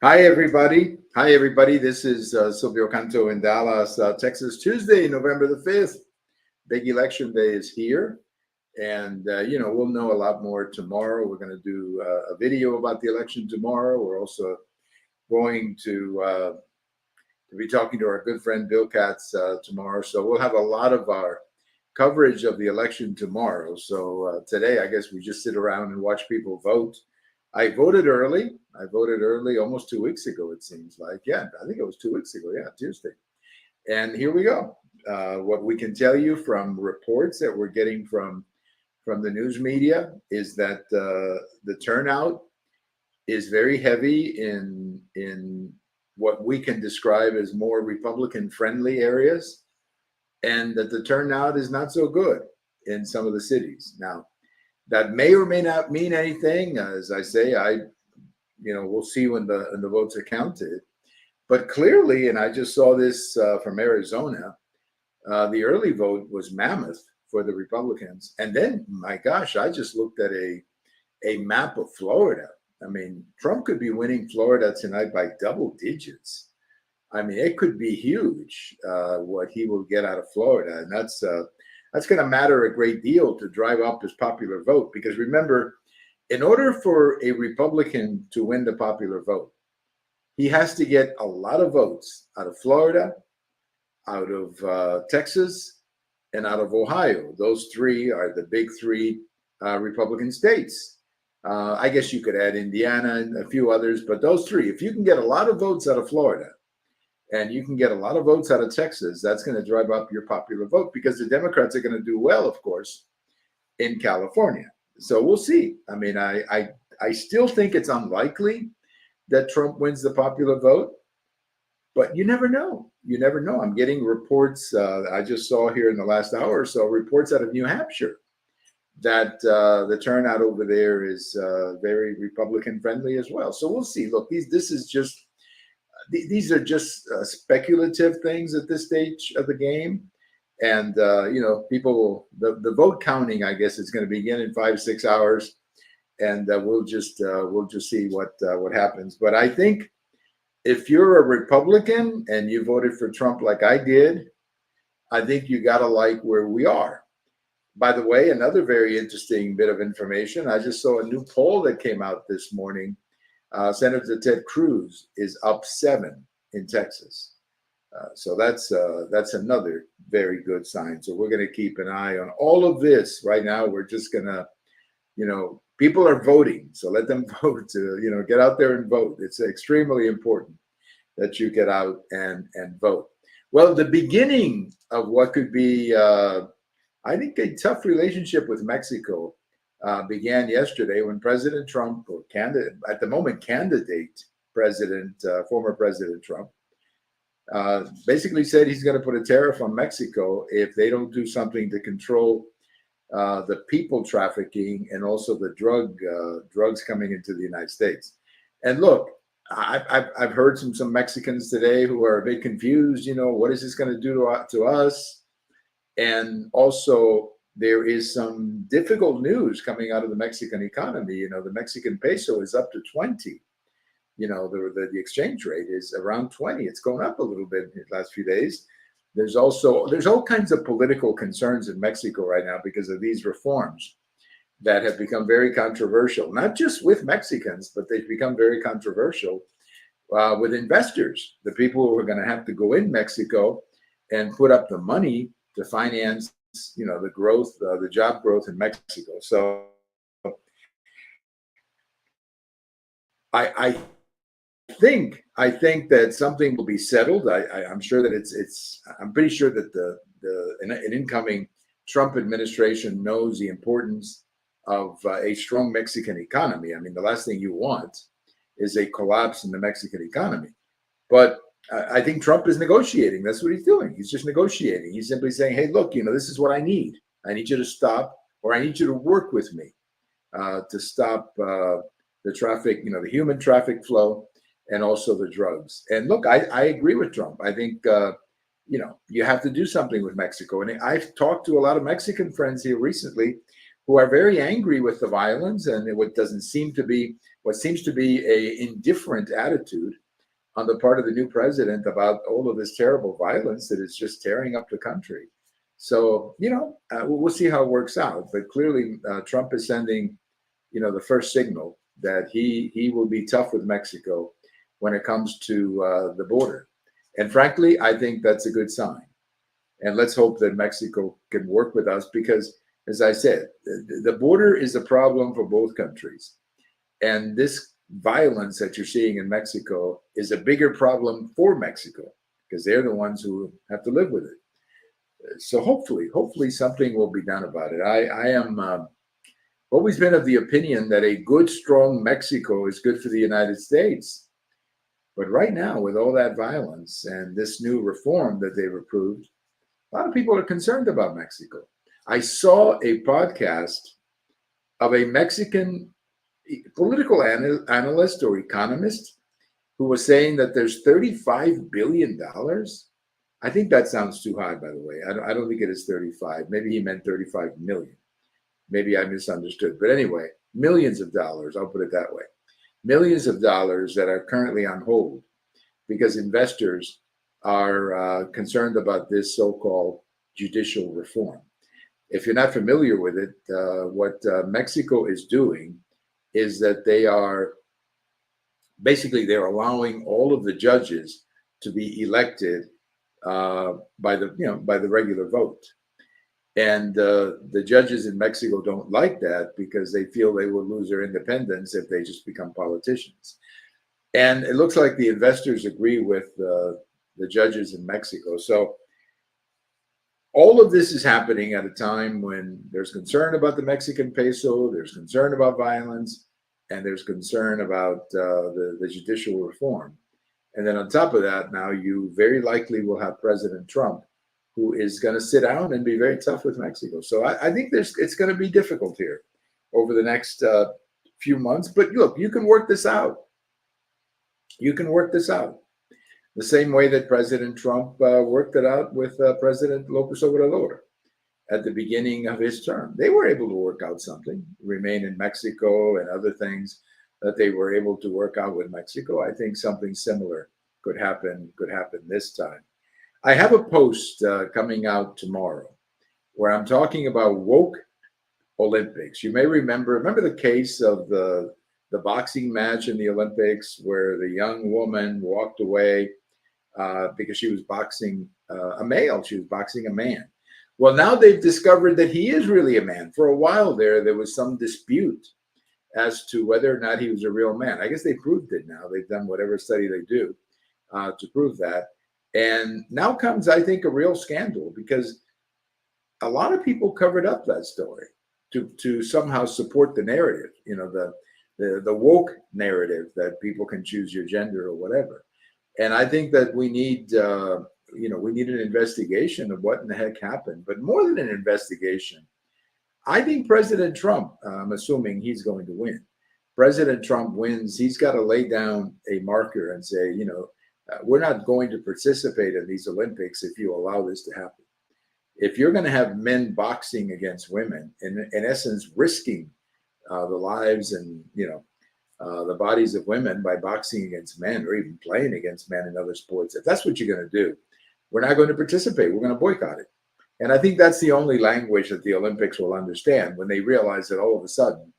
Hi, everybody. Hi, everybody. This is Silvio Canto in Dallas, Texas. Tuesday, November the 5th. Big election day is here. And, we'll know a lot more tomorrow. We're going to do a video about the election tomorrow. We're also going to be talking to our good friend Bill Katz tomorrow. So we'll have a lot of our coverage of the election tomorrow. So today, I guess we just sit around and watch people vote. I voted early. I voted early almost 2 weeks ago, it seems like. Yeah, I think it was 2 weeks ago. Yeah, Tuesday. And here we go. What we can tell you from reports that we're getting from the news media is that the turnout is very heavy in what we can describe as more Republican friendly areas, and that the turnout is not so good in some of the cities. Now, that may or may not mean anything. As I say, we'll see when the votes are counted. But clearly, and I just saw this from Arizona, the early vote was mammoth for the Republicans. And then, my gosh, I just looked at a map of Florida. I mean, Trump could be winning Florida tonight by double digits. I mean, it could be huge what he will get out of Florida, and that's going to matter a great deal to drive up his popular vote. Because remember, in order for a Republican to win the popular vote, he has to get a lot of votes out of Florida, out of Texas, and out of Ohio. Those three are the big three Republican states. I guess you could add Indiana and a few others, but those three, if you can get a lot of votes out of Florida and you can get a lot of votes out of Texas, that's going to drive up your popular vote, because the Democrats are going to do well, of course, in California. So we'll see. I mean, I still think it's unlikely that Trump wins the popular vote, but you never know. You never know. I'm getting reports. I just saw here in the last hour or so reports out of New Hampshire that the turnout over there is very Republican friendly as well. So we'll see. Look, these are just speculative things at this stage of the game. And, people, the vote counting, I guess, is going to begin in 5-6 hours. And we'll just see what happens. But I think if you're a Republican and you voted for Trump like I did, I think you got to like where we are. By the way, another very interesting bit of information. I just saw a new poll that came out this morning. Senator Ted Cruz is up 7 in Texas. So that's another very good sign. So we're going to keep an eye on all of this. Right now, we're just going to, people are voting. So let them vote. Get out there and vote. It's extremely important that you get out and vote. Well, the beginning of what could be, I think, a tough relationship with Mexico began yesterday when President Trump, or at the moment candidate president, former President Trump, basically said he's going to put a tariff on Mexico if they don't do something to control the people trafficking and also the drugs coming into the United States. And look, I've heard some Mexicans today who are a bit confused. What is this going to do to us? And also, there is some difficult news coming out of the Mexican economy. The Mexican peso is up to 20. The exchange rate is around 20. It's going up a little bit in the last few days. There's all kinds of political concerns in Mexico right now because of these reforms that have become very controversial, not just with Mexicans, but they've become very controversial with investors, the people who are going to have to go in Mexico and put up the money to finance, the growth, the job growth in Mexico. So I think that something will be settled. I'm sure that I'm pretty sure that an incoming Trump administration knows the importance of a strong Mexican economy. I mean, the last thing you want is a collapse in the Mexican economy. But I think Trump is negotiating. That's what he's doing. He's just negotiating. He's simply saying, hey, look, this is what I need. I need you to stop, or I need you to work with me to stop the traffic, the human traffic flow, and also the drugs. And look, I agree with Trump. I think, you have to do something with Mexico. And I've talked to a lot of Mexican friends here recently who are very angry with the violence and what seems to be a indifferent attitude on the part of the new president about all of this terrible violence that is just tearing up the country. So, we'll see how it works out. But clearly, Trump is sending, the first signal that he will be tough with Mexico when it comes to the border. And frankly, I think that's a good sign. And let's hope that Mexico can work with us because, as I said, the border is a problem for both countries. And this violence that you're seeing in Mexico is a bigger problem for Mexico because they're the ones who have to live with it. So hopefully something will be done about it. I am always been of the opinion that a good, strong Mexico is good for the United States. But right now, with all that violence and this new reform that they've approved, a lot of people are concerned about Mexico. I saw a podcast of a Mexican political analyst or economist who was saying that there's $35 billion. I think that sounds too high, by the way. I don't think it is 35. Maybe he meant 35 million. Maybe I misunderstood. But anyway, millions of dollars, I'll put it that way. Millions of dollars that are currently on hold because investors are concerned about this so-called judicial reform. If you're not familiar with it, what Mexico is doing is that they're allowing all of the judges to be elected by the regular vote. And the judges in Mexico don't like that because they feel they will lose their independence if they just become politicians. And it looks like the investors agree with the judges in Mexico. So all of this is happening at a time when there's concern about the Mexican peso, there's concern about violence, and there's concern about the judicial reform. And then on top of that, now you very likely will have President Trump, who is going to sit down and be very tough with Mexico. So I think it's going to be difficult here over the next few months. But look, you can work this out. You can work this out the same way that President Trump worked it out with President López Obrador at the beginning of his term. They were able to work out something, remain in Mexico and other things that they were able to work out with Mexico. I think something similar could happen this time. I have a post coming out tomorrow where I'm talking about woke Olympics. You may remember the case of the boxing match in the Olympics where the young woman walked away because she was boxing a male. She was boxing a man. Well, now they've discovered that he is really a man. For a while there was some dispute as to whether or not he was a real man. I guess they proved it now. They've done whatever study they do to prove that. And now comes, I think, a real scandal because a lot of people covered up that story to somehow support the narrative, the woke narrative that people can choose your gender or whatever. And I think that we need, we need an investigation of what in the heck happened. But more than an investigation, I think President Trump, I'm assuming he's going to win. President Trump wins. He's got to lay down a marker and say, we're not going to participate in these Olympics if you allow this to happen. If you're going to have men boxing against women, in essence, risking the lives and the bodies of women by boxing against men or even playing against men in other sports, if that's what you're going to do, we're not going to participate. We're going to boycott it. And I think that's the only language that the Olympics will understand when they realize that all of a sudden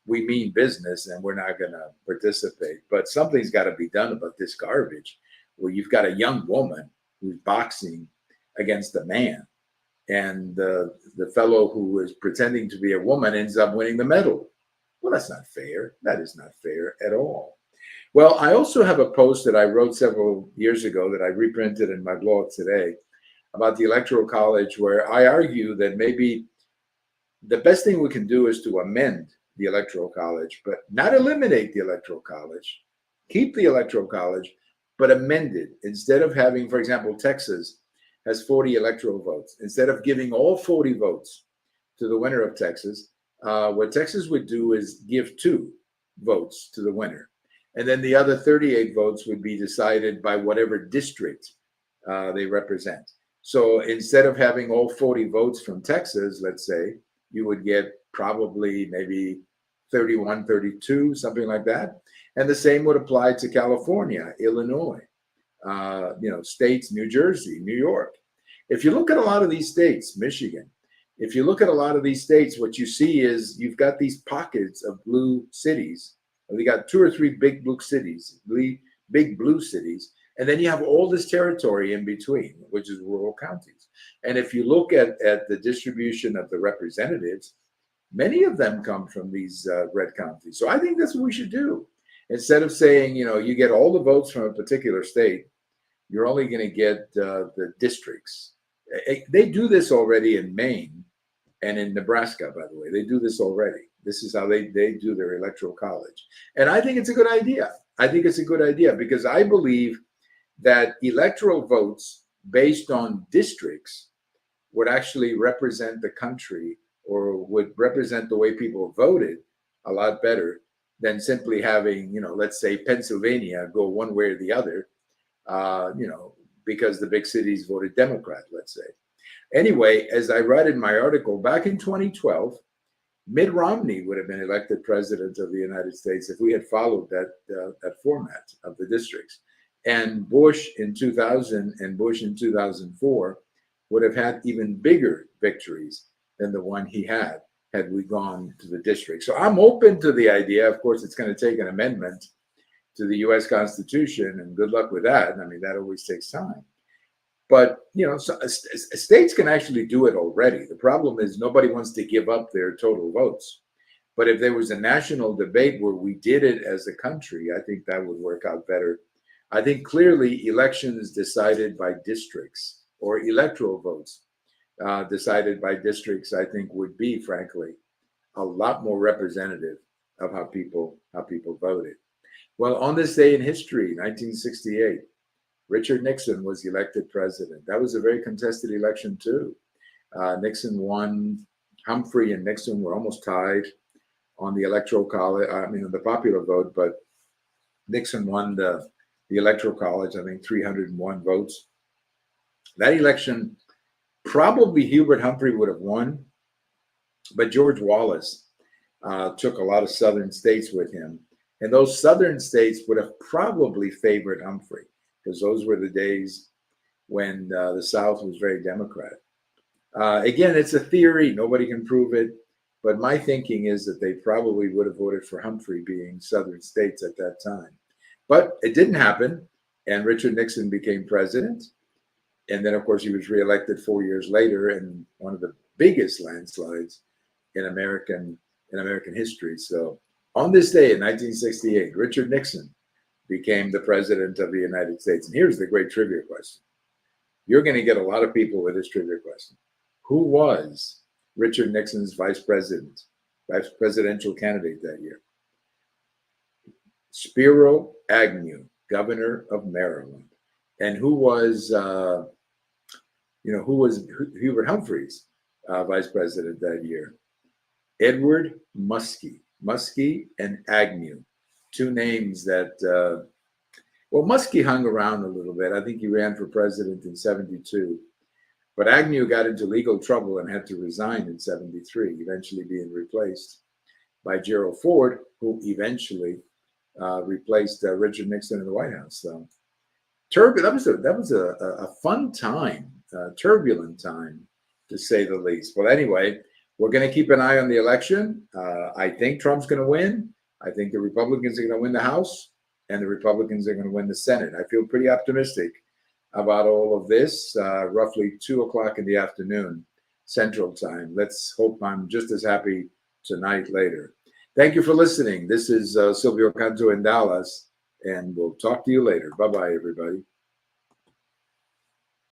we mean business and we're not going to participate. But something's got to be done about this garbage where you've got a young woman who's boxing against a man. And the fellow who is pretending to be a woman ends up winning the medal. Well, that's not fair. That is not fair at all. Well, I also have a post that I wrote several years ago that I reprinted in my blog today about the Electoral College, where I argue that maybe the best thing we can do is to amend the Electoral College, but not eliminate the Electoral College, keep the Electoral College, but amend it. Instead of having, for example, Texas has 40 electoral votes. Instead of giving all 40 votes to the winner of Texas, what Texas would do is give 2 votes to the winner. And then the other 38 votes would be decided by whatever district they represent. So instead of having all 40 votes from Texas, let's say, you would get probably maybe 31, 32, something like that. And the same would apply to California, Illinois, states, New Jersey, New York. If you look at a lot of these states, Michigan, if you look at a lot of these states, what you see is you've got these pockets of blue cities. You got 2 or 3 big blue cities, big blue cities, and then you have all this territory in between, which is rural counties. And if you look at the distribution of the representatives, many of them come from these red counties. So I think that's what we should do. Instead of saying, you get all the votes from a particular state, you're only going to get the districts. They do this already in Maine and in Nebraska, by the way. They do this already. This is how they do their electoral college. And I think it's a good idea. I think it's a good idea because I believe that electoral votes based on districts would actually represent the country or would represent the way people voted a lot better than simply having, let's say Pennsylvania go one way or the other, because the big cities voted Democrat, let's say. Anyway, as I write in my article, back in 2012, Mitt Romney would have been elected president of the United States if we had followed that format of the districts. And Bush in 2000 and Bush in 2004 would have had even bigger victories than the one he had we gone to the district. So I'm open to the idea. Of course, it's going to take an amendment to the U.S. Constitution, and good luck with that. I mean, that always takes time. But, states can actually do it already. The problem is nobody wants to give up their total votes. But if there was a national debate where we did it as a country, I think that would work out better. I think clearly elections decided by districts or electoral votes decided by districts, I think would be, frankly, a lot more representative of how people voted. Well, on this day in history, 1968, Richard Nixon was elected president. That was a very contested election, too. Nixon won. Humphrey and Nixon were almost tied on the electoral college, on the popular vote, but Nixon won the electoral college, I think 301 votes. That election, probably Hubert Humphrey would have won, but George Wallace took a lot of southern states with him. And those southern states would have probably favored Humphrey because those were the days when the South was very Democrat. Again, it's a theory. Nobody can prove it. But my thinking is that they probably would have voted for Humphrey being southern states at that time. But it didn't happen. And Richard Nixon became president. And then, of course, he was reelected 4 years later in one of the biggest landslides in American history. So on this day in 1968, Richard Nixon became the president of the United States. And here's the great trivia question. You're going to get a lot of people with this trivia question. Who was Richard Nixon's vice presidential candidate that year? Spiro Agnew, governor of Maryland. And who was Hubert Humphrey's vice president that year? Edward Muskie. Muskie and Agnew, two names that, Muskie hung around a little bit. I think he ran for president in 72. But Agnew got into legal trouble and had to resign in 73, eventually being replaced by Gerald Ford, who eventually replaced Richard Nixon in the White House. So that was a fun time, a turbulent time, to say the least. Well, anyway, we're going to keep an eye on the election. I think Trump's going to win. I think the Republicans are going to win the House, and the Republicans are going to win the Senate. I feel pretty optimistic about all of this, roughly 2 o'clock in the afternoon, Central Time. Let's hope I'm just as happy tonight later. Thank you for listening. This is Silvio Canto in Dallas, and we'll talk to you later. Bye-bye, everybody.